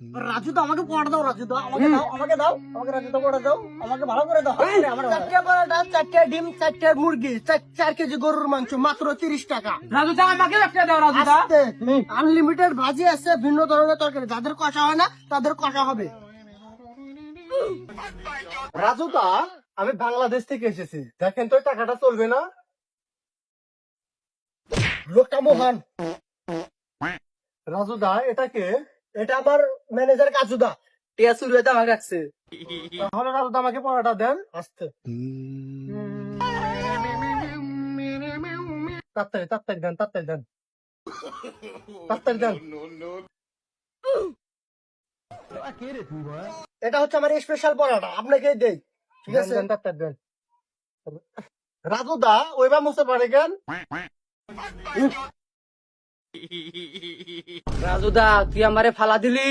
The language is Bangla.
রাজু দা আমাকে পড়া দাও, রাজু দা আমাকে দাও, আমাকে দাও, আমাকে রাজু দা পড়া দাও, আমাকে ভালো করে দাও। চারটে পরোটা, চারটে ডিম, চারটে মুরগি, 4 কেজি গরুর মাংস, মাত্র 30 টাকা। রাজু দা আমাকে একটা দাও রাজু দা। আনলিমিটেড ভাজি আছে, ভিন্ন ধরনের তরকারি, যাদের কষা হয় না তাদের কষা হবে। রাজু দা আমি বাংলাদেশ থেকে এসেছি, দেখেন তো এই টাকাটা চলবে না? লোকটা মহান। রাজু দা এটাকে, এটা আমার ম্যানেজার কাজু দা, টিয়া চুরি হইতে আমাকে রাখছে। তাহলে রাজু দা আমাকে পড়াটা দেন আস্তে। তাড়াতাড়ি তাড়াতাড়ি দেন, তাড়াতাড়ি দেন, তাড়াতাড়ি দেন। এটা হচ্ছে আমার স্পেশাল পড়াটা, আপনাকে দেই, ঠিক আছে? তাড়াতাড়ি দেন। রাজু দা ওইবার মুছে পারে কেন? রাজু দা তুই আমারে ফালা দিলি।